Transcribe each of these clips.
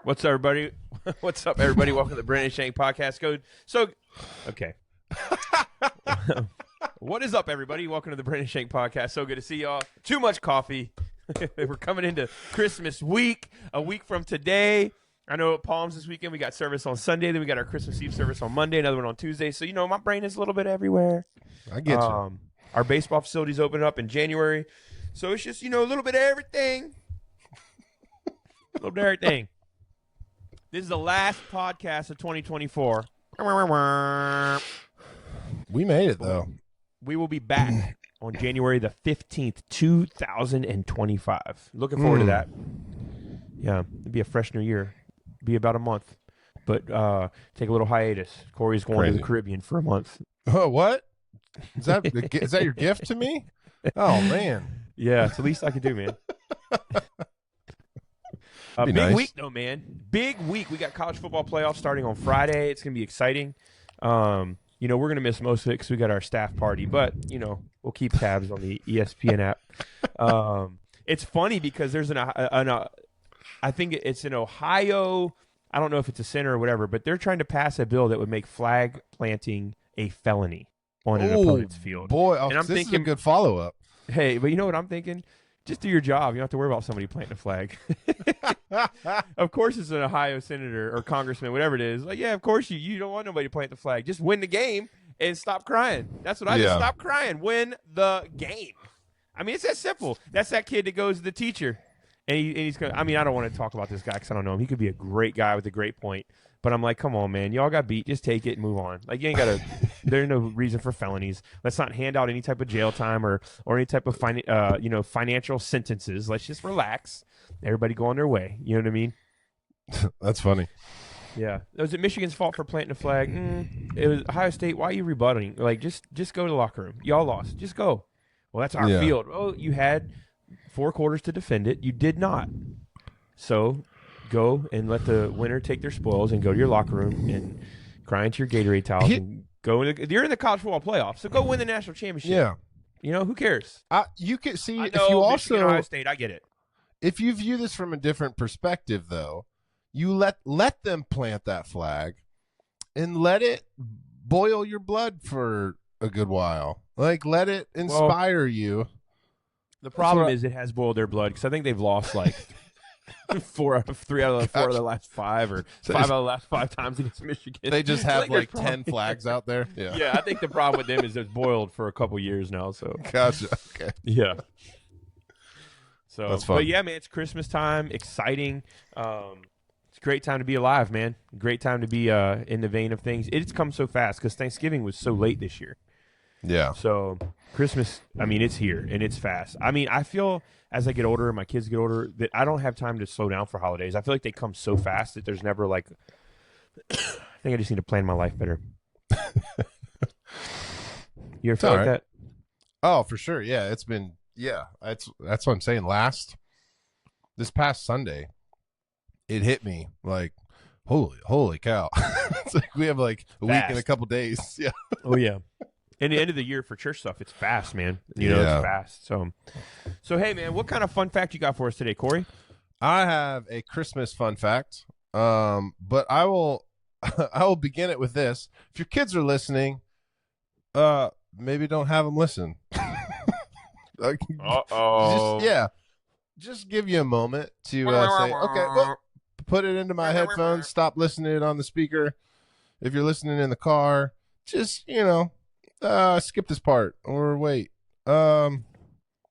What's up, everybody? What's up, everybody? Welcome to the Brandon Shank Podcast Code. Okay. What is up, everybody? Welcome to the Brandon Shank Podcast. So good to see y'all. Too much coffee. We're coming into Christmas week, a week from today. I know at Palms this weekend, we got service on Sunday. Then we got our Christmas Eve service on Monday, another one on Tuesday. So, my brain is a little bit everywhere. I get you. Our baseball facility's opening up in January. So it's just, a little bit of everything. A little bit of everything. This is the last podcast of 2024. We made it, though. We will be back on January the 15th, 2025. Looking forward to that. Yeah, it'll be a fresh new year. Be about a month. But take a little hiatus. Corey's going to the Caribbean for a month. Oh, what? Is that your gift to me? Oh, man. Yeah, it's the least I can do, man. Big week, though, man. Big week. We got college football playoffs starting on Friday. It's going to be exciting. We're going to miss most of it because we got our staff party. But, we'll keep tabs on the ESPN app. It's funny because there's I think it's in Ohio. I don't know if it's a center or whatever, but they're trying to pass a bill that would make flag planting a felony on an opponent's field. Boy, and I'm thinking, is a good follow-up. Hey, but you know what I'm thinking? Just do your job. You don't have to worry about somebody planting a flag. Of course it's an Ohio senator or congressman, whatever it is. Like, yeah, of course you don't want nobody to plant the flag. Just win the game and stop crying. That's what I just stop crying. Win the game. I mean, it's that simple. That's that kid that goes to the teacher. And he's going to – I mean, I don't want to talk about this guy because I don't know him. He could be a great guy with a great point. But I'm like, come on, man. Y'all got beat. Just take it and move on. Like, you ain't got to – there's no reason for felonies. Let's not hand out any type of jail time or any type of financial sentences. Let's just relax. Everybody go on their way. You know what I mean? That's funny. Yeah. Was it Michigan's fault for planting a flag? It was Ohio State. Why are you rebutting? Like, just go to the locker room. Y'all lost. Just go. Well, that's our field. Oh, you had 4 quarters to defend it. You did not. So go and let the winner take their spoils and go to your locker room and cry into your Gatorade towels and go. You're in the college football playoffs, so go win the national championship. Yeah. Who cares? You can see I if know, you Michigan, also Ohio State, I get it. If you view this from a different perspective, though, you let them plant that flag and let it boil your blood for a good while. Like, let it inspire you. The problem is it has boiled their blood because I think they've lost like 3 out of the 4 of the last 5 or 5 out of the last 5 times against Michigan. They just have like 10 flags out there. Yeah. Yeah, I think the problem with them is it's boiled for a couple years now. So gotcha. Okay. Yeah. So that's fun. But yeah, man, it's Christmas time. Exciting. It's a great time to be alive, man. Great time to be in the vein of things. It's come so fast because Thanksgiving was so late this year. Yeah. So Christmas, I mean, it's here and it's fast. I mean, I feel as I get older and my kids get older that I don't have time to slow down for holidays. I feel like they come so fast that there's never like I think I just need to plan my life better. You ever feel like that? Oh, for sure. Yeah, it's been that's what I'm saying. This past Sunday, it hit me like holy cow. It's like we have like a week and a couple days. Yeah. Oh yeah. And the end of the year for church stuff, it's fast, man. It's fast. So hey, man, what kind of fun fact you got for us today, Corey? I have a Christmas fun fact, but I will begin it with this. If your kids are listening, maybe don't have them listen. Just give you a moment to say, okay, well, put it into my headphones. Stop listening on the speaker. If you're listening in the car, just skip this part or wait. All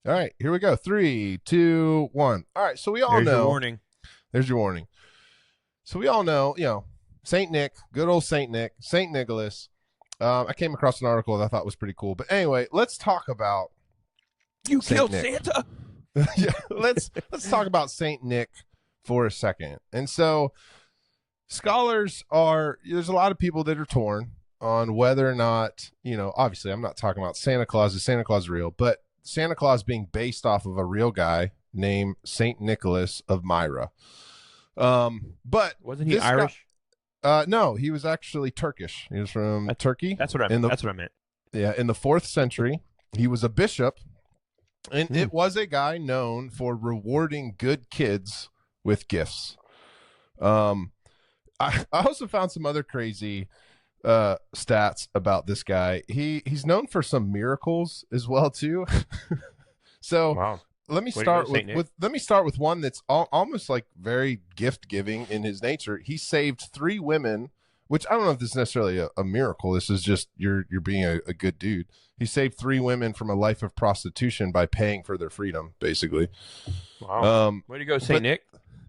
right, here we go. 3, 2, 1. All right, so we all know. There's your warning. There's your warning. So we all know, Saint Nick, good old Saint Nick, Saint Nicholas. I came across an article that I thought was pretty cool. But anyway, let's talk about killed Santa. Yeah, let's talk about Saint Nick for a second. And so there's a lot of people that are torn on whether or not, obviously I'm not talking about Santa Claus. Is Santa Claus real? But Santa Claus being based off of a real guy named Saint Nicholas of Myra. But wasn't he Irish? No, he was actually Turkish. He was from Turkey. That's what I meant. Yeah, in the 4th century, he was a bishop, and it was a guy known for rewarding good kids with gifts. I also found some other crazy stats about this guy. He's known for some miracles as well too. So Wow. let me Way to start go, Saint Nick. let me start with one that's almost like very gift giving in his nature. He saved 3 women, which I don't know if this is necessarily a miracle. This is just you're being a good dude. He saved 3 women from a life of prostitution by paying for their freedom, basically. Wow. Way to go, Saint Nick.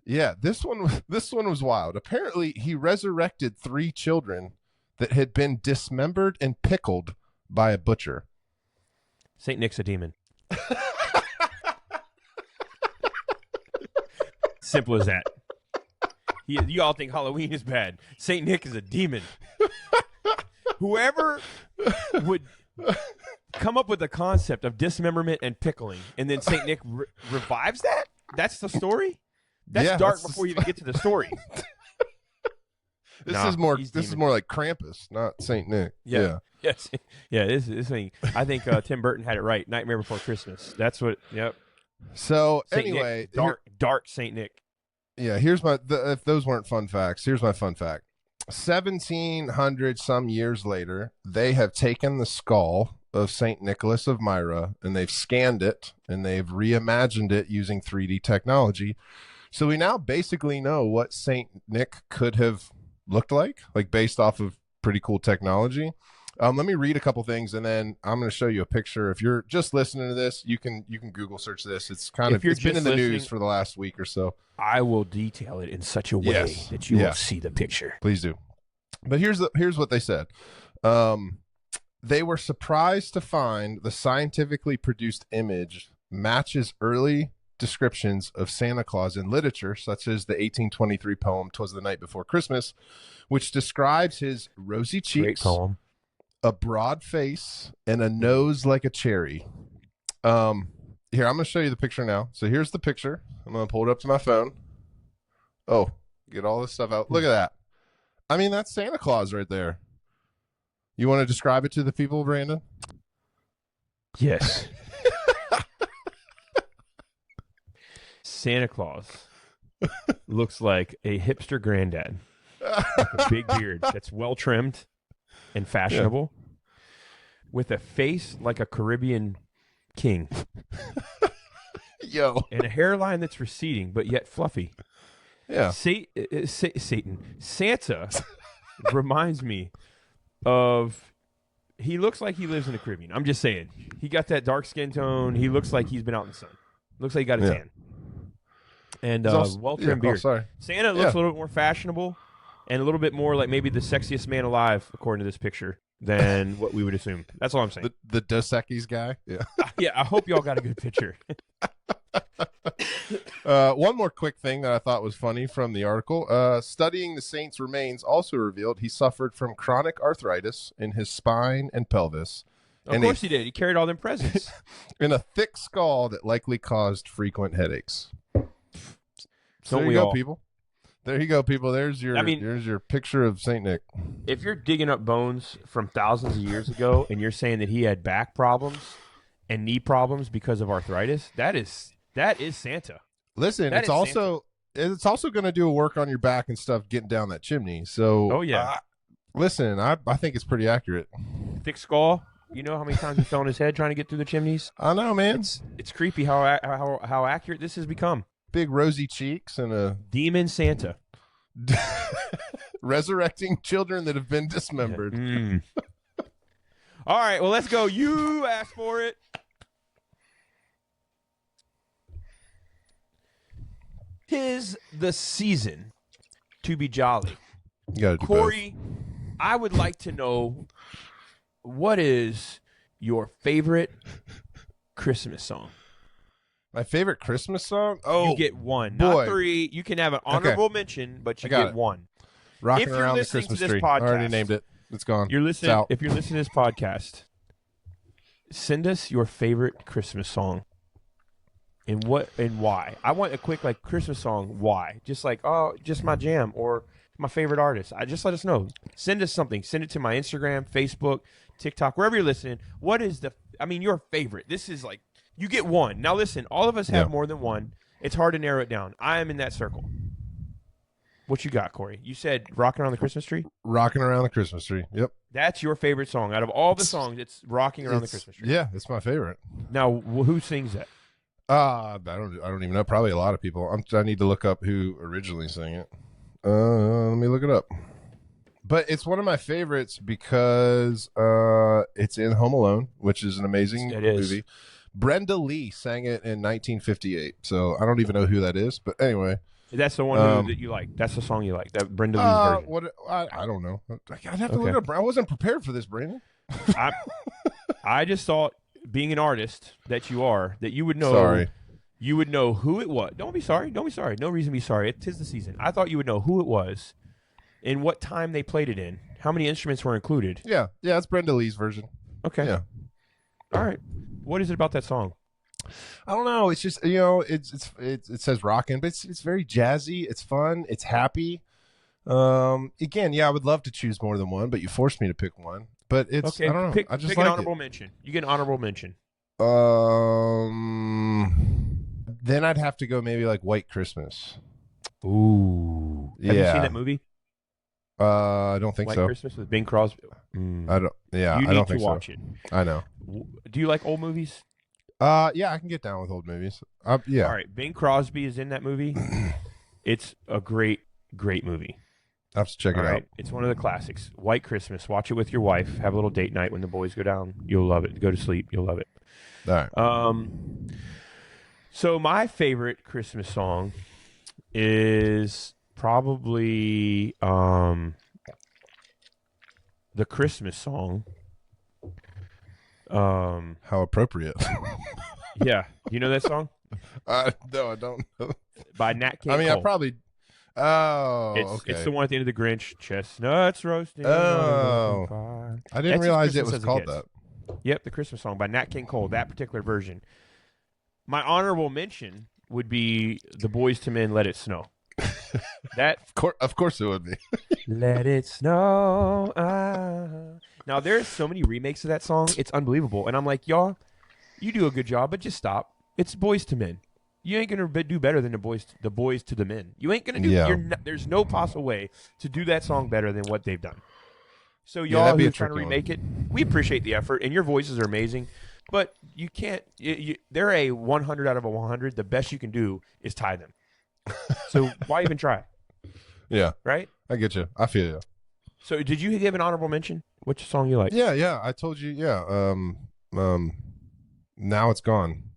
Yeah, this one was wild. Apparently, he resurrected 3 children that had been dismembered and pickled by a butcher. Saint Nick's a demon. Simple as that. You all think Halloween is bad. Saint Nick is a demon. Whoever would come up with the concept of dismemberment and pickling, and then Saint Nick revives that? That's the story? That's dark before you even get to the story. This is more like Krampus, not Saint Nick. Yeah. Yes. Yeah. This thing. I think Tim Burton had it right. Nightmare Before Christmas. That's what. Yep. So Saint anyway, Nick, dark Saint Nick. Yeah. Here's if those weren't fun facts, here's my fun fact. 1700 some years later, they have taken the skull of Saint Nicholas of Myra and they've scanned it and they've reimagined it using 3D technology. So we now basically know what Saint Nick could have looked like based off of pretty cool technology. Let me read a couple things and then I'm going to show you a picture. If you're just listening to this, you can Google search this. It's it's been in the news for the last week or so. I will detail it in such a way that you will see the picture. Please do. But here's what they said. They were surprised to find the scientifically produced image matches early descriptions of Santa Claus in literature, such as the 1823 poem "'Twas the Night Before Christmas," which describes his rosy cheeks, a broad face, and a nose like a cherry. Here, I'm going to show you the picture now. So here's the picture. I'm going to pull it up to my phone. Oh, get all this stuff out. Look at that. I mean, that's Santa Claus right there. You want to describe it to the people, Brandon? Yes. Santa Claus looks like a hipster granddad. Like a big beard that's well trimmed and fashionable, with a face like a Caribbean king. Yo. And a hairline that's receding but yet fluffy. Yeah. Santa reminds me of, he looks like he lives in the Caribbean. I'm just saying. He got that dark skin tone. He looks like he's been out in the sun. Looks like he got a tan. And well-trimmed beard. Santa looks a little bit more fashionable and a little bit more like maybe the sexiest man alive, according to this picture, than what we would assume. That's all I'm saying. The Dos Equis guy? Yeah. Yeah, I hope y'all got a good picture. One more quick thing that I thought was funny from the article. Studying the saint's remains also revealed he suffered from chronic arthritis in his spine and pelvis. Of course he did. He carried all them presents. And a thick skull that likely caused frequent headaches. So there you go, people. There you go, people. There's your picture of Saint Nick. If you're digging up bones from thousands of years ago and you're saying that he had back problems and knee problems because of arthritis, that is Santa. Listen, it's also going to do a work on your back and stuff getting down that chimney. So, listen, I think it's pretty accurate. Thick skull. You know how many times he fell on his head trying to get through the chimneys? I know, man. It's creepy how accurate this has become. Big rosy cheeks and a demon Santa resurrecting children that have been dismembered. All right, well, let's go. You asked for it. 'Tis the season to be jolly. You gotta do Corey, I would like to know, what is your favorite Christmas song? My favorite Christmas song? Oh, you get one, boy. not 3. You can have an honorable mention, but you get one. Rocking Around the Christmas Tree. Podcast, I already named it. It's gone. If you're listening to this podcast, send us your favorite Christmas song and why. I want a quick Christmas song. Why? Just just my jam or my favorite artist. Just let us know. Send us something. Send it to my Instagram, Facebook, TikTok, wherever you're listening. What is your favorite? This is you get one. Now listen, all of us have more than one. It's hard to narrow it down. I am in that circle. What you got, Corey? You said "Rocking Around the Christmas Tree." Rocking Around the Christmas Tree. Yep. That's your favorite song out of all the songs. It's "Rocking Around the Christmas Tree." Yeah, it's my favorite. Now, who sings that? I don't even know. Probably a lot of people. I need to look up who originally sang it. Let me look it up. But it's one of my favorites because it's in Home Alone, which is an amazing movie. Brenda Lee sang it in 1958. So I don't even know who that is. But anyway. That's the one that you like. That's the song you like. That Brenda Lee's version. I don't know. I'd have to look it up. I wasn't prepared for this, Brandon. I just thought, being an artist that you are, that you would know. Sorry. You would know who it was. Don't be sorry. Don't be sorry. No reason to be sorry. It is the season. I thought you would know who it was and what time they played it in. How many instruments were included. Yeah, it's Brenda Lee's version. Okay. Yeah. All right. What is it about that song? I don't know. It's just, it says rockin', but it's very jazzy. It's fun. It's happy. Again, I would love to choose more than one, but you forced me to pick one. But it's okay. I don't know. Pick I just an honorable mention. You get an honorable mention. Then I'd have to go maybe like White Christmas. Ooh. Have you seen that movie? I don't think White so. Christmas with Bing Crosby. I don't. Yeah, you I don't need think to watch so. it. I know. Do you like old movies? Yeah, I can get down with old movies. Yeah. All right, Bing Crosby is in that movie. It's a great movie. I have to check it out. It's one of the classics. White Christmas. Watch it with your wife. Have a little date night when the boys go down. You'll love it. Go to sleep. You'll love it. All right. So my favorite Christmas song is probably the Christmas song. How appropriate. Yeah. You know that song? No, I don't know. By Nat King Cole. I probably. Oh, okay. It's the one at the end of the Grinch. Chestnuts roasting. Oh. Fire. I didn't realize it was called that. Yep, the Christmas song by Nat King Cole, that particular version. My honorable mention would be the Boys to Men, Let It Snow. That of course it would be. Let it snow. Now, there's so many remakes of that song. It's unbelievable. And I'm like, y'all, you do a good job, but just stop. It's Boys to Men. You ain't going to do better than the boys to the Men. You ain't going to do there's no possible way to do that song better than what they've done. So y'all who are trying to remake it, we appreciate the effort, and your voices are amazing. But you can't. They're a 100 out of a 100. The best you can do is tie them. So why even try? Yeah. Right? I get you. I feel you. So did you give an honorable mention? Which song you like? Yeah. I told you. Yeah. Now It's Gone.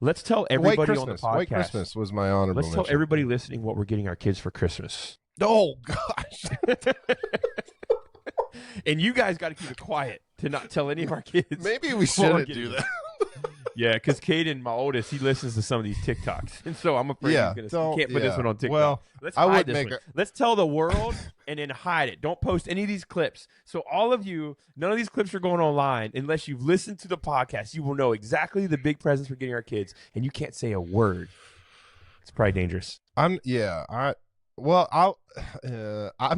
Let's tell everybody on the podcast. White Christmas was my honorable mention. Let's tell everybody listening what we're getting our kids for Christmas. Oh, gosh. And you guys got to keep it quiet to not tell any of our kids. Maybe we shouldn't do that. Yeah, because Caden, my oldest, he listens to some of these TikToks, and so I'm afraid he's gonna. Can't put this one on TikTok. Well, let's hide this one. Let's tell the world and then hide it. Don't post any of these clips. So all of you, none of these clips are going online unless you've listened to the podcast. You will know exactly the big presents we're getting our kids, and you can't say a word. It's probably dangerous. I'm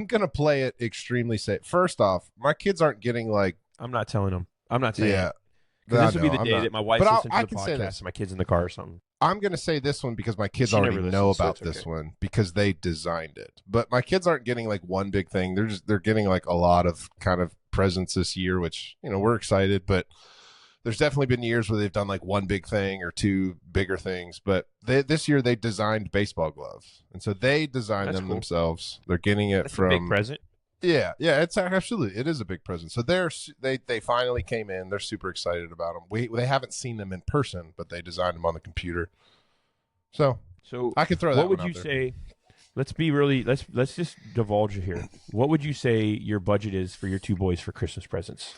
gonna play it extremely safe. First off, my kids aren't getting like. I'm not telling them. I'm not saying. Yeah. This will be the day that my wife listens to the podcast and my kid's in the car or something. I'm going to say this one because my kids already know about this one because they designed it. But my kids aren't getting like one big thing. They're getting like a lot of kind of presents this year, which, we're excited. But there's definitely been years where they've done like one big thing or two bigger things. But this year they designed baseball gloves. And so they designed them themselves. They're getting it from a big present. Yeah, it's absolutely. It is a big present. So they finally came in. They're super excited about them. They haven't seen them in person, but they designed them on the computer. So I could throw that. What would you say? Let's just divulge it here. What would you say your budget is for your two boys for Christmas presents?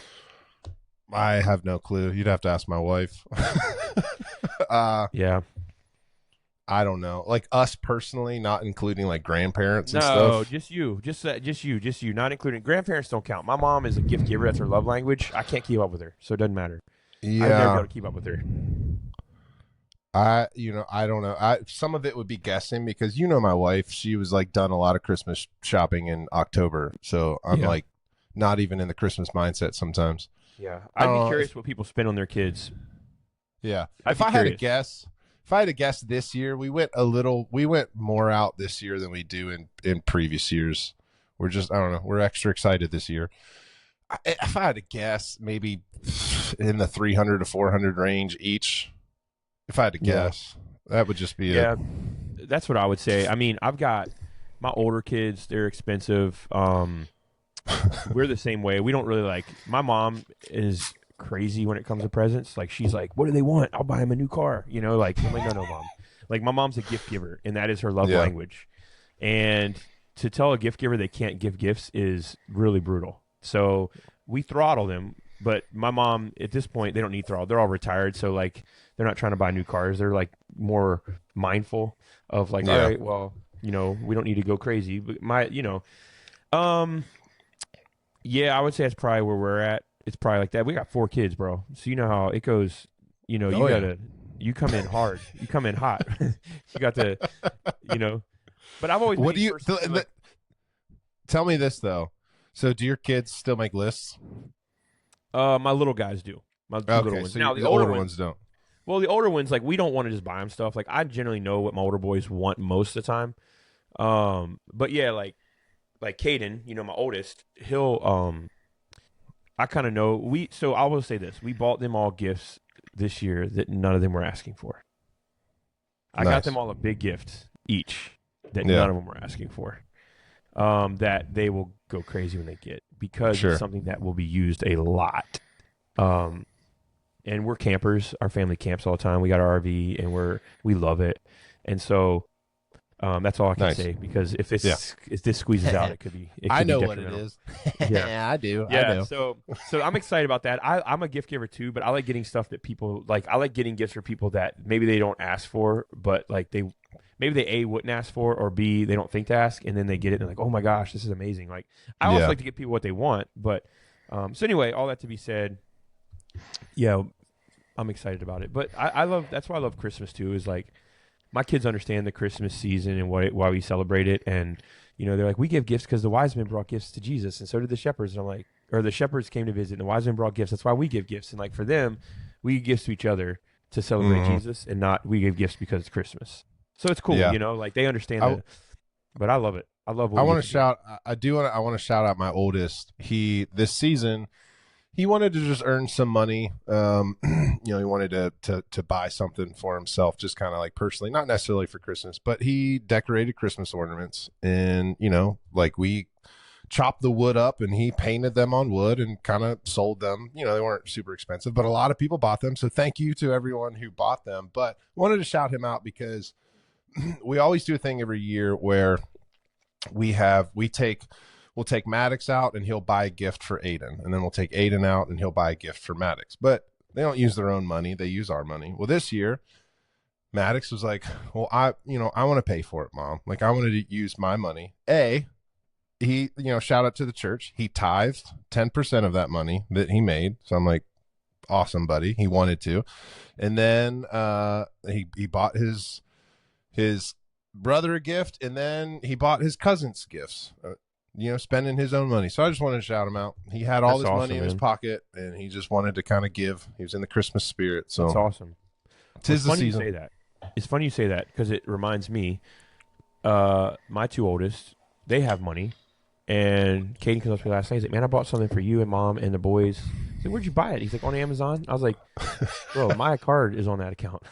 I have no clue. You'd have to ask my wife. Yeah. I don't know. Like us personally, not including like grandparents and stuff. No, just you. Just you. Not including grandparents don't count. My mom is a gift giver. That's her love language. I can't keep up with her, so it doesn't matter. Yeah. I'd never be able to keep up with her. I don't know. Some of it would be guessing because my wife, she was like done a lot of Christmas shopping in October. So I'm like not even in the Christmas mindset sometimes. Yeah. I'd be curious what people spend on their kids. Yeah. If I had to guess, if I had to guess this year, we went more out this year than we do in previous years. We're just, I don't know, we're extra excited this year. If I had to guess, maybe in the 300 to 400 range each. If I had to guess, that would just be it. That's what I would say. I mean, I've got my older kids; they're expensive. We're the same way. We don't really like. My mom is crazy when it comes to presents. Like, she's like, "What do they want? I'll buy them a new car." You know, like, I'm like, no, mom. Like, my mom's a gift giver, and that is her love language. And to tell a gift giver they can't give gifts is really brutal. So we throttle them. But my mom, at this point, they don't need throttle. They're all retired, so like they're not trying to buy new cars. They're like more mindful of like, all right, well, you know, we don't need to go crazy. But yeah, I would say that's probably where we're at. It's probably like that. We got 4 kids, bro. So you know how it goes. You know, you come in hard. You come in hot. You got to, you know. But I've always. What do you tell me this though? So do your kids still make lists? My little guys do. My little ones. So now the older ones don't. Well, the older ones, like, we don't want to just buy them stuff. Like, I generally know what my older boys want most of the time. But yeah, like Caden, you know, my oldest, he'll I kind of know so I will say this: we bought them all gifts this year that none of them were asking for. I got them all a big gift each that none of them were asking for. That they will go crazy when they get, because it's something that will be used a lot. And we're campers. Our family camps all the time. We got our RV and we love it. And so that's all I can say, because if this squeezes out, it could be. I know what it is. Yeah, I do. Yeah. I know. So I'm excited about that. I'm a gift giver too, but I like getting stuff that people like. I like getting gifts for people that maybe they don't ask for, but like maybe they A, wouldn't ask for, or B, they don't think to ask, and then they get it and they're like, oh my gosh, this is amazing. Like, I also like to give people what they want. But so anyway, all that to be said, I'm excited about it. But that's why I love Christmas too, is like, my kids understand the Christmas season and why we celebrate it. And, you know, they're like, we give gifts because the wise men brought gifts to Jesus, and so did the shepherds. And I'm like, or the shepherds came to visit and the wise men brought gifts. That's why we give gifts. And like, for them, we give gifts to each other to celebrate Jesus, and not we give gifts because it's Christmas. So it's cool, you know, like they understand that. But I love it. I love what I want to shout. I want to shout out my oldest. This season, he wanted to just earn some money. You know, he wanted to buy something for himself, just kind of like personally, not necessarily for Christmas, but he decorated Christmas ornaments, and, you know, like, we chopped the wood up and he painted them on wood and kind of sold them. You know, they weren't super expensive, but a lot of people bought them. So thank you to everyone who bought them. But I wanted to shout him out because we always do a thing every year where we'll take Maddox out and he'll buy a gift for Aiden, and then we'll take Aiden out and he'll buy a gift for Maddox. But they don't use their own money; they use our money. Well, this year, Maddox was like, "Well, I want to pay for it, Mom. Like, I wanted to use my money." He, you know, shout out to the church. He tithed 10% of that money that he made. So I'm like, awesome, buddy. He wanted to, and then he bought his brother a gift, and then he bought his cousins gifts, you know, spending his own money. So I just wanted to shout him out. He had all this money in his pocket, and he just wanted to kind of give. He was in the Christmas spirit. So that's awesome. Tis the season. You say that. It's funny you say that, because it reminds me, my 2 oldest, they have money, and Caden comes up to me last night. He's like, man, I bought something for you and Mom and the boys. I said, where'd you buy it? He's like, on Amazon. I was like, bro, my card is on that account.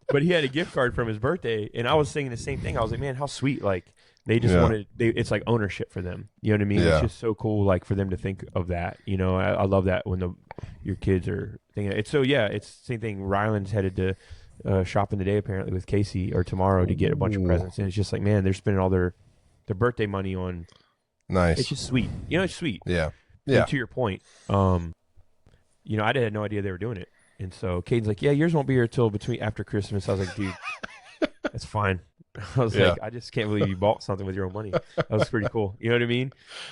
But he had a gift card from his birthday, and I was saying the same thing. I was like, man, how sweet. Like, they just wanted, it's like ownership for them. You know what I mean? It's just so cool, like, for them to think of that. You know, I love that when your kids are thinking it's so. It's the same thing. Ryland's headed to shopping today apparently with Casey, or tomorrow, to get a bunch of presents, and it's just like, man, they're spending all their birthday money on. Nice. It's just sweet. You know, it's sweet. Yeah. And to your point, you know, I had no idea they were doing it. And so Caden's like, yeah, yours won't be here till after Christmas. I was like, dude, that's fine. I was like, I just can't believe you bought something with your own money. That was pretty cool. You know what I mean?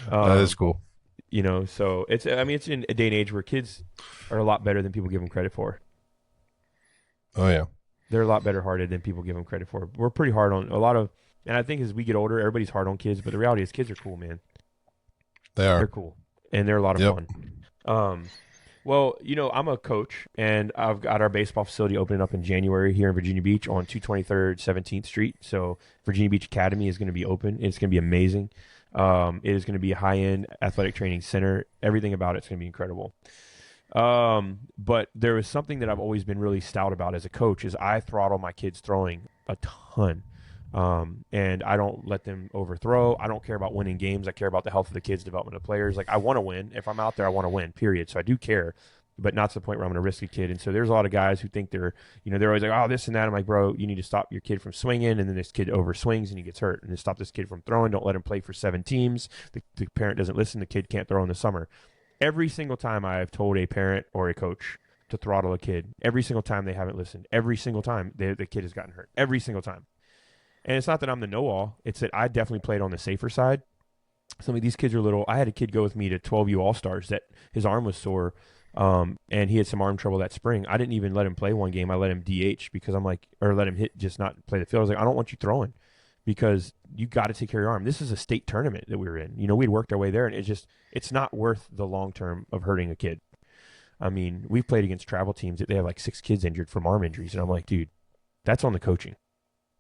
That is cool. You know, so it's in a day and age where kids are a lot better than people give them credit for. Oh, yeah. They're a lot better hearted than people give them credit for. We're pretty hard on a lot of, and I think as we get older, everybody's hard on kids, but the reality is kids are cool, man. They are. They're cool. And they're a lot of fun. Well, I'm a coach, and I've got our baseball facility opening up in January here in Virginia Beach on 223rd, 17th Street. So Virginia Beach Academy is going to be open. It's going to be amazing. It is going to be a high-end athletic training center. Everything about it's going to be incredible. But there is something that I've always been really stout about as a coach is I throttle my kids throwing a ton. And I don't let them overthrow. I don't care about winning games. I care about the health of the kids, development of players. Like I want to win. If I'm out there, I want to win, period. So I do care, but not to the point where I'm going to risk a kid. And so there's a lot of guys who think they're always like, oh, this and that. I'm like, bro, you need to stop your kid from swinging. And then this kid over swings and he gets hurt. And then stop this kid from throwing. Don't let him play for 7 teams. The parent doesn't listen. The kid can't throw in the summer. Every single time I've told a parent or a coach to throttle a kid, every single time they haven't listened. Every single time the kid has gotten hurt. Every single time. And it's not that I'm the know-all. It's that I definitely played on the safer side. Some of these kids are little. I had a kid go with me to 12U All-Stars that his arm was sore, and he had some arm trouble that spring. I didn't even let him play one game. I let him DH because I'm like, or let him hit, just not play the field. I was like, I don't want you throwing because you got to take care of your arm. This is a state tournament that we were in. We'd worked our way there, and it's not worth the long term of hurting a kid. I mean, we've played against travel teams that they have like 6 kids injured from arm injuries, and I'm like, dude, that's on the coaching.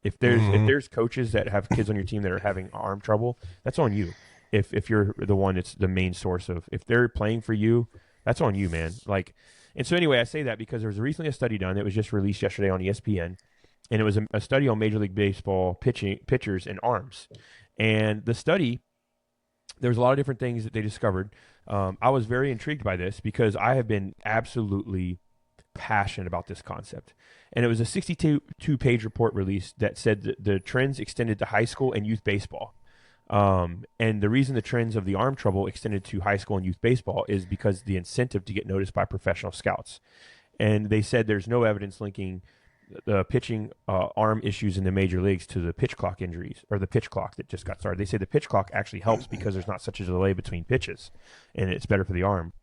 If there's coaches that have kids on your team that are having arm trouble, that's on you. If you're the one that's the main source of if they're playing for you, that's on you, man. Like, and so anyway, I say that because there was recently a study done that was just released yesterday on ESPN, and it was a study on Major League Baseball pitchers and arms, and the study there was a lot of different things that they discovered. I was very intrigued by this because I have been absolutely passionate about this concept. And it was a 62-page report released that said that the trends extended to high school and youth baseball. And the reason the trends of the arm trouble extended to high school and youth baseball is because the incentive to get noticed by professional scouts. And they said there's no evidence linking the pitching arm issues in the major leagues to the pitch clock injuries or the pitch clock that just got started. They say the pitch clock actually helps because there's not such a delay between pitches, and it's better for the arm.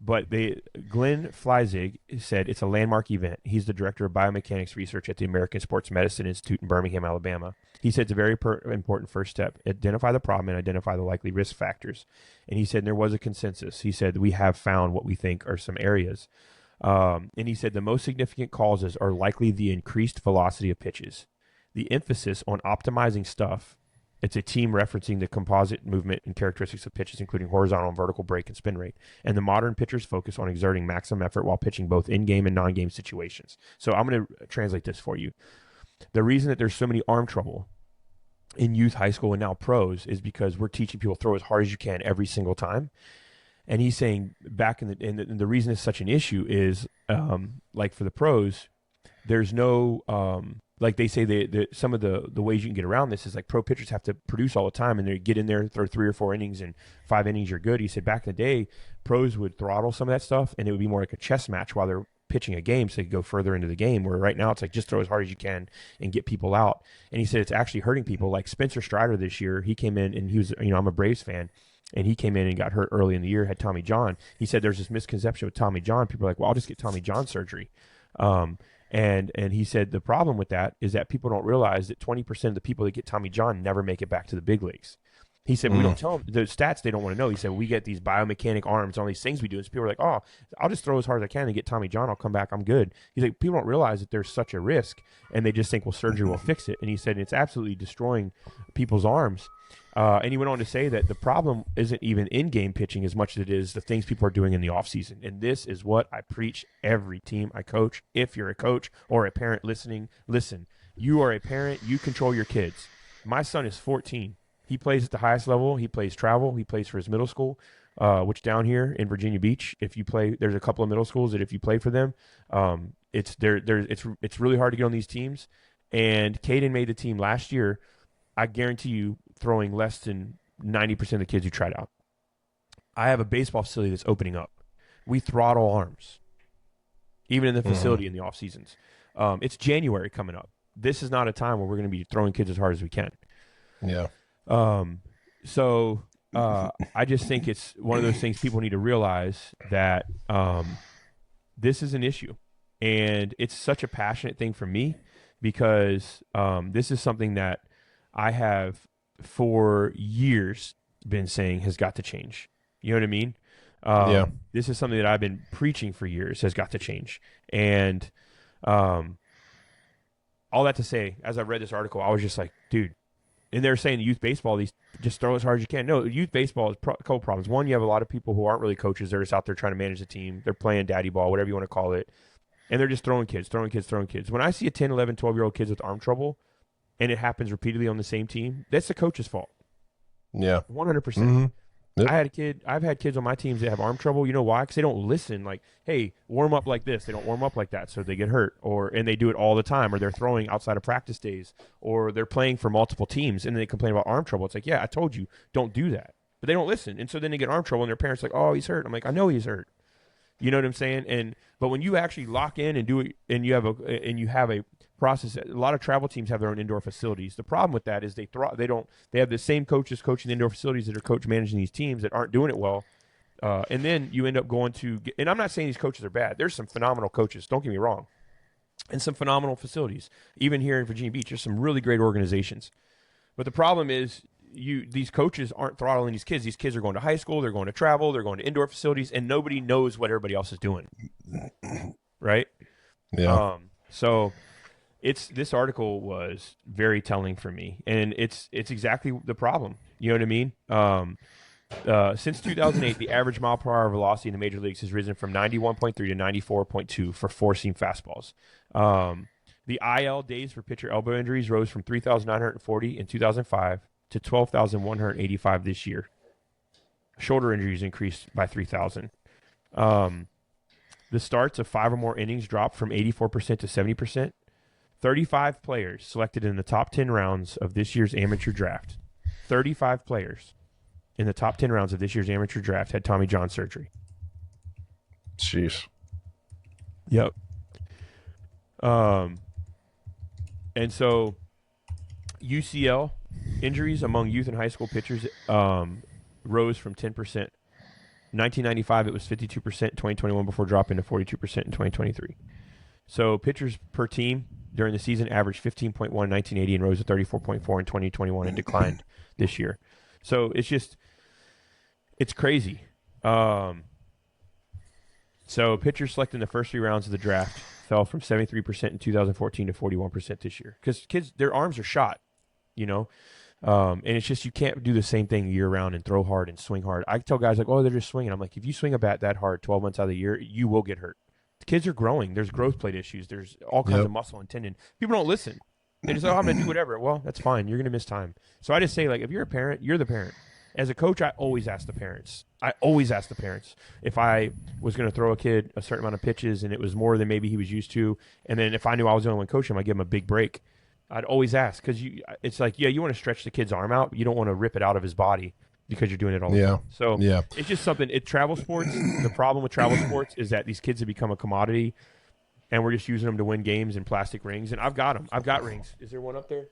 But Glenn Fleisig said it's a landmark event. He's the director of biomechanics research at the American Sports Medicine Institute in Birmingham, Alabama. He said it's a very important first step. Identify the problem and identify the likely risk factors. And he said there was a consensus. He said we have found what we think are some areas. And he said the most significant causes are likely the increased velocity of pitches, the emphasis on optimizing stuff. It's a team referencing the composite movement and characteristics of pitches, including horizontal and vertical break and spin rate. And the modern pitchers focus on exerting maximum effort while pitching both in-game and non-game situations. So I'm going to translate this for you. The reason that there's so many arm trouble in youth, high school, and now pros is because we're teaching people to throw as hard as you can every single time. And he's saying back and the reason it's such an issue is like for the pros, there's no like they say some of the ways you can get around this is like pro pitchers have to produce all the time and they get in there, throw 3 or 4 innings and 5 innings you're good. He said back in the day, pros would throttle some of that stuff and it would be more like a chess match while they're pitching a game so they could go further into the game, where right now it's like just throw as hard as you can and get people out. And he said it's actually hurting people. Like Spencer Strider this year, he came in and he was, I'm a Braves fan, and he came in and got hurt early in the year, had Tommy John. He said there's this misconception with Tommy John. People are like, well, I'll just get Tommy John surgery. And he said the problem with that is that people don't realize that 20% of the people that get Tommy John never make it back to the big leagues. He said, we don't tell them the stats they don't want to know. He said, we get these biomechanic arms, all these things we do. And so people are like, oh, I'll just throw as hard as I can and get Tommy John. I'll come back. I'm good. He's like, people don't realize that there's such a risk and they just think, well, surgery will fix it. And he said, it's absolutely destroying people's arms. And he went on to say that the problem isn't even in-game pitching as much as it is the things people are doing in the offseason. And this is what I preach every team I coach. If you're a coach or a parent listening, listen, you are a parent. You control your kids. My son is 14. He plays at the highest level. He plays travel. He plays for his middle school, which down here in Virginia Beach, if you play, there's a couple of middle schools that if you play for them, it's really hard to get on these teams. And Caden made the team last year. I guarantee you, throwing less than 90% of the kids who tried out. I have a baseball facility that's opening up. We throttle arms, even in the facility in the off seasons. It's January coming up. This is not a time where we're going to be throwing kids as hard as we can. Yeah. So I just think it's one of those things people need to realize that this is an issue. And it's such a passionate thing for me because this is something that I have for years been saying has got to change. You know what I mean? Yeah. This is something that I've been preaching for years has got to change. And um, all that to say, as I read this article, I was just like, dude. And they're saying youth baseball, these just throw as hard as you can. No, youth baseball has a couple problems. One, you have a lot of people who aren't really coaches. They're just out there trying to manage the team. They're playing daddy ball, whatever you want to call it. And they're just throwing kids. When I see a 10, 11, 12-year-old kids with arm trouble, and it happens repeatedly on the same team, that's the coach's fault. Yeah. 100%. Mm-hmm. Yep. I've had kids on my teams that have arm trouble. You know why? Because they don't listen. Like, hey, warm up like this. They don't warm up like that, so they get hurt. And they do it all the time, or they're throwing outside of practice days, or they're playing for multiple teams, and they complain about arm trouble. It's like, yeah, I told you, don't do that. But they don't listen, and so then they get arm trouble, and their parents are like, oh, he's hurt. I'm like, I know he's hurt. You know what I'm saying? But when you actually lock in and do it, and you have a process, a lot of travel teams have their own indoor facilities. The problem with that is they have the same coaches coaching the indoor facilities that are managing these teams that aren't doing it well. And then you end up going to, and I'm not saying these coaches are bad. There's some phenomenal coaches, don't get me wrong, and some phenomenal facilities. Even here in Virginia Beach, there's some really great organizations. But the problem is these coaches aren't throttling these kids. These kids are going to high school, they're going to travel, they're going to indoor facilities, and nobody knows what everybody else is doing. Right? Yeah. So this article was very telling for me, and it's exactly the problem. You know what I mean? Since 2008, the average mile per hour velocity in the major leagues has risen from 91.3 to 94.2 for four-seam fastballs. The IL days for pitcher elbow injuries rose from 3,940 in 2005 to 12,185 this year. Shoulder injuries increased by 3,000. The starts of 5 or more innings dropped from 84% to 70%. 35 players selected in the top 10 rounds of this year's amateur draft. 35 players in the top 10 rounds of this year's amateur draft had Tommy John surgery. Jeez. Yep. And so UCL injuries among youth and high school pitchers rose from 10%. 1995, it was 52%. 2021, before dropping to 42% in 2023. So pitchers per team during the season averaged 15.1 in 1980 and rose to 34.4 in 2021 and declined this year. So it's crazy. So pitchers selected in the first 3 rounds of the draft fell from 73% in 2014 to 41% this year. Because kids, their arms are shot, you know? And it's just you can't do the same thing year round and throw hard and swing hard. I tell guys like, oh, they're just swinging. I'm like, if you swing a bat that hard 12 months out of the year, you will get hurt. The kids are growing. There's growth plate issues. There's all kinds of muscle and tendon. People don't listen. They just, oh, I'm going to do whatever. Well, that's fine. You're going to miss time. So I just say, like, if you're a parent, you're the parent. As a coach, I always ask the parents. If I was going to throw a kid a certain amount of pitches and it was more than maybe he was used to, and then if I knew I was the only one coaching him, I'd give him a big break. I'd always ask, because it's like, yeah, you want to stretch the kid's arm out, but you don't want to rip it out of his body because you're doing it all the time. So it's just something. Travel sports, the problem with travel sports is that these kids have become a commodity, and we're just using them to win games in plastic rings. And I've got them. I've got rings. Is there one up there?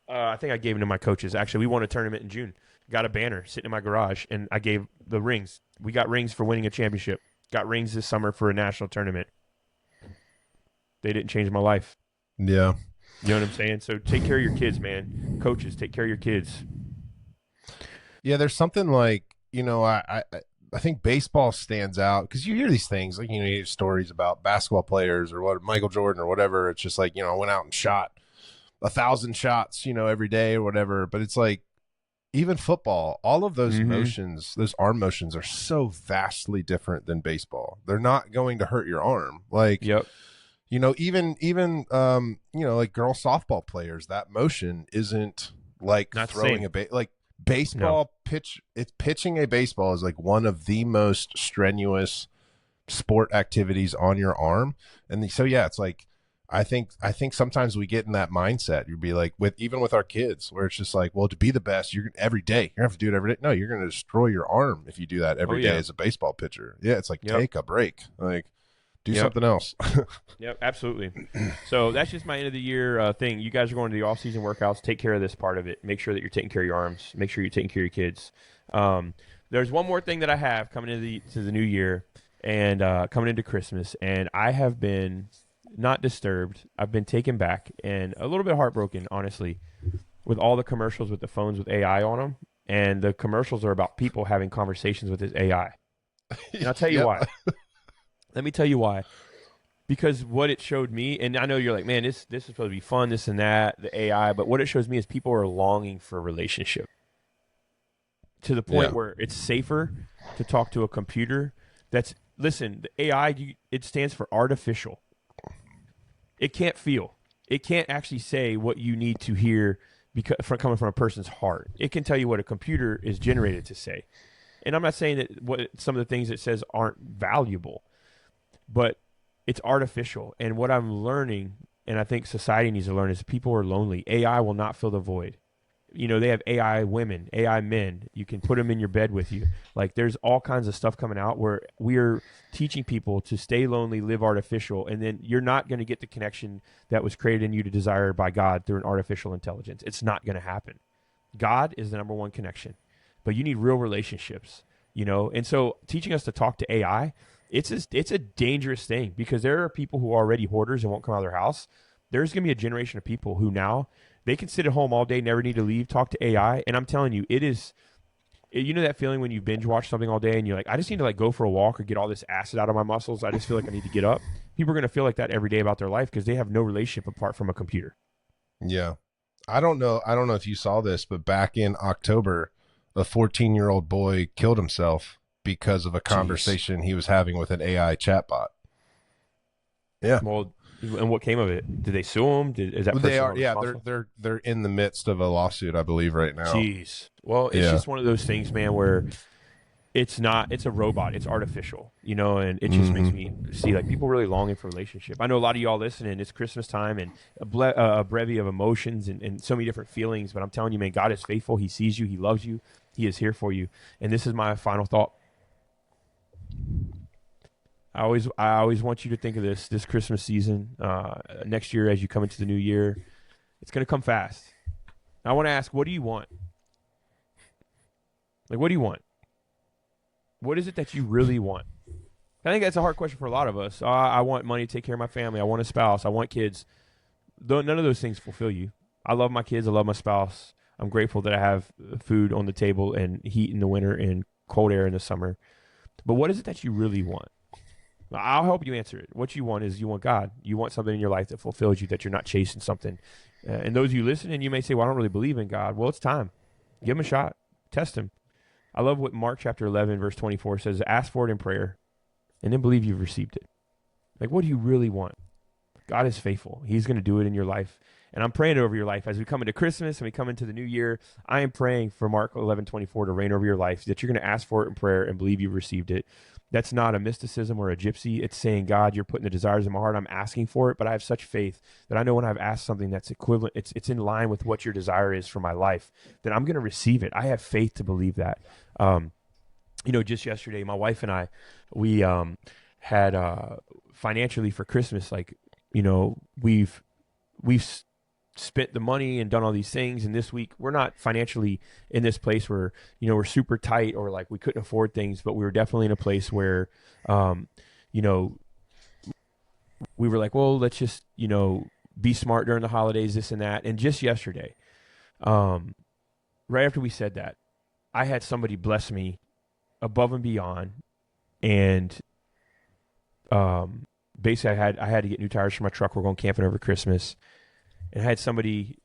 I think I gave them to my coaches. Actually, we won a tournament in June. Got a banner sitting in my garage, and I gave the rings. We got rings for winning a championship. Got rings this summer for a national tournament. They didn't change my life. Yeah. You know what I'm saying? So take care of your kids, man. Coaches, take care of your kids. Yeah, there's something like, I think baseball stands out because you hear these things like, you hear stories about basketball players or what Michael Jordan or whatever. It's just like, I went out and shot 1,000 shots, every day or whatever. But it's like, even football, all of those motions, those arm motions are so vastly different than baseball. They're not going to hurt your arm. Like, even like girl softball players, that motion isn't like not throwing like baseball pitch. It's pitching a baseball is like one of the most strenuous sport activities on your arm. And so, yeah, it's like, I think sometimes we get in that mindset. You'd be like even with our kids where it's just like, well, to be the best, every day, you're gonna have to do it every day. No, you're going to destroy your arm if you do that every day as a baseball pitcher. Yeah. It's like, take a break, like do something else. Yep. Absolutely. So that's just my end of the year thing. You guys are going to the off season workouts. Take care of this part of it. Make sure that you're taking care of your arms. Make sure you're taking care of your kids. There's one more thing that I have coming into the new year and coming into Christmas. And I have been not disturbed. I've been taken back and a little bit heartbroken, honestly, with all the commercials with the phones with AI on them. And the commercials are about people having conversations with this AI. And I'll tell you Yep. why. Let me tell you why. Because what it showed me, and I know you're like, man, this is supposed to be fun, this and that, the AI, but what it shows me is people are longing for a relationship to the point Yeah. where it's safer to talk to a computer. That's listen, the AI, it stands for artificial. It can't feel. It can't actually say what you need to hear because coming from a person's heart. It can tell you what a computer is generated to say. And I'm not saying that what some of the things it says aren't valuable, but it's artificial. And what I'm learning, and I think society needs to learn, is people are lonely. AI will not fill the void. They have AI women, AI men. You can put them in your bed with you. Like there's all kinds of stuff coming out where we're teaching people to stay lonely, live artificial, and then you're not going to get the connection that was created in you to desire by God through an artificial intelligence. It's not going to happen. God is the number one connection, but you need real relationships, And so teaching us to talk to AI, it's a dangerous thing because there are people who are already hoarders and won't come out of their house. There's going to be a generation of people who now they can sit at home all day, never need to leave, talk to AI. And I'm telling you, it is, that feeling when you binge watch something all day and you're like, I just need to like go for a walk or get all this acid out of my muscles. I just feel like I need to get up. People are going to feel like that every day about their life because they have no relationship apart from a computer. Yeah. I don't know. I don't know if you saw this, but back in October, a 14-year-old boy killed himself because of a conversation he was having with an AI chatbot. Yeah. Well, and what came of it? Did they sue him? Is that person They are. Yeah. responsible? They're in the midst of a lawsuit, I believe, right now. Jeez. Well, it's just one of those things, man, where it's a robot. It's artificial, and it just makes me see like people really longing for a relationship. I know a lot of y'all listening. It's Christmas time and a brevy of emotions and so many different feelings. But I'm telling you, man, God is faithful. He sees you. He loves you. He is here for you. And this is my final thought. I always want you to think of this Christmas season, next year as you come into the new year. It's going to come fast. I want to ask, what do you want? Like, what do you want? What is it that you really want? I think that's a hard question for a lot of us. I want money to take care of my family. I want a spouse. I want kids. None of those things fulfill you. I love my kids. I love my spouse. I'm grateful that I have food on the table and heat in the winter and cold air in the summer. But what is it that you really want? I'll help you answer it. What you want is you want God. You want something in your life that fulfills you, that you're not chasing something. And those of you listening, you may say, well, I don't really believe in God. Well, it's time. Give him a shot. Test him. I love what Mark chapter 11, verse 24 says, ask for it in prayer and then believe you've received it. Like, what do you really want? God is faithful. He's going to do it in your life. And I'm praying over your life as we come into Christmas and we come into the new year. I am praying for Mark 11:24 to reign over your life, that you're going to ask for it in prayer and believe you've received it. That's not a mysticism or a gypsy. It's saying, God, you're putting the desires in my heart. I'm asking for it, but I have such faith that I know when I've asked something that's equivalent, it's in line with what your desire is for my life, that I'm going to receive it. I have faith to believe that. Just yesterday, my wife and I, we had financially for Christmas, like, we've spent the money and done all these things, and this week we're not financially in this place where we're super tight or like we couldn't afford things, but we were definitely in a place where we were like, well, let's just be smart during the holidays, this and that. And just yesterday, right after we said that, I had somebody bless me above and beyond, and basically I had to get new tires for my truck. We're going camping over Christmas. And I had somebody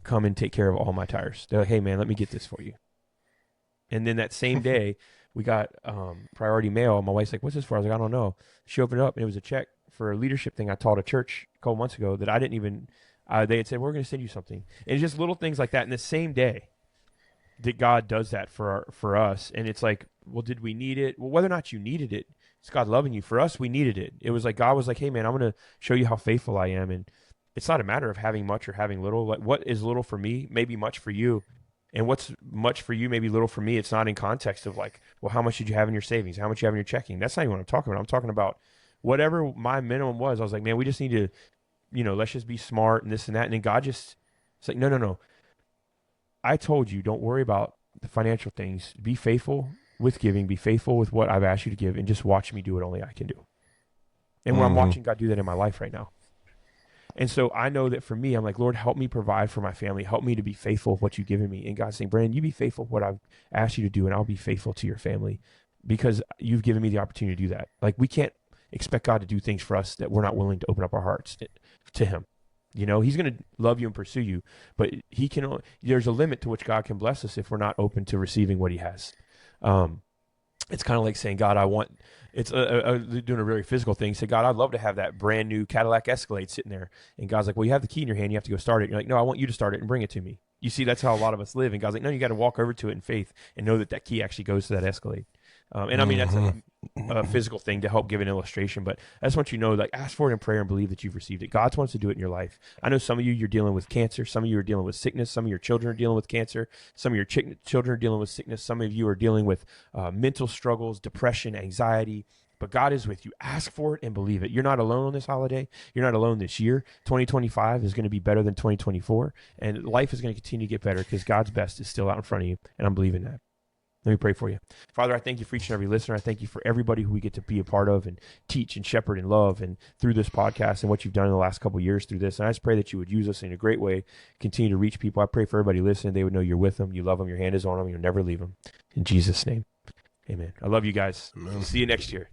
come and take care of all my tires. They're like, hey, man, let me get this for you. And then that same day, we got priority mail. My wife's like, what's this for? I was like, I don't know. She opened it up, and it was a check for a leadership thing I taught at church a couple months ago that I didn't even they had said, we're going to send you something. And it's just little things like that. In the same day that God does that for us. And it's like, well, did we need it? Well, whether or not you needed it, it's God loving you. For us, we needed it. It was like God was like, hey, man, I'm going to show you how faithful I am. And it's not a matter of having much or having little. Like, what is little for me may be much for you. And what's much for you may be little for me. It's not in context of like, well, how much did you have in your savings? How much you have in your checking? That's not even what I'm talking about. I'm talking about whatever my minimum was. I was like, man, we just need to, let's just be smart and this and that. And then God just, it's like, no. I told you, don't worry about the financial things. Be faithful with giving. Be faithful with what I've asked you to give, and just watch me do what only I can do. And I'm watching God do that in my life right now. And so I know that for me, I'm like, Lord, help me provide for my family. Help me to be faithful of what you've given me. And God's saying, Brandon, you be faithful of what I've asked you to do, and I'll be faithful to your family. because you've given me the opportunity to do that. Like, we can't expect God to do things for us that we're not willing to open up our hearts to him. You know, he's going to love you and pursue you, but there's a limit to which God can bless us if we're not open to receiving what he has. It's kind of like saying, God, it's doing a very physical thing. Say, God, I'd love to have that brand new Cadillac Escalade sitting there. And God's like, well, you have the key in your hand. You have to go start it. And you're like, no, I want you to start it and bring it to me. You see, that's how a lot of us live. And God's like, no, you got to walk over to it in faith and know that that key actually goes to that Escalade. And I mean, that's a physical thing to help give an illustration, but I just want you to know, like, ask for it in prayer and believe that you've received it. God wants to do it in your life. I know some of you're dealing with cancer. Some of you are dealing with sickness. Some of your children are dealing with cancer. Some of your children are dealing with sickness. Some of you are dealing with mental struggles, depression, anxiety. But God is with you. Ask for it and believe it. You're not alone on this holiday. You're not alone this year. 2025 is going to be better than 2024, and life is going to continue to get better because God's best is still out in front of you, and I'm believing that. Let me pray for you. Father, I thank you for each and every listener. I thank you for everybody who we get to be a part of and teach and shepherd and love, and through this podcast and what you've done in the last couple of years through this. And I just pray that you would use us in a great way, continue to reach people. I pray for everybody listening. They would know you're with them, you love them, your hand is on them, you'll never leave them. In Jesus' name, amen. I love you guys. See you next year.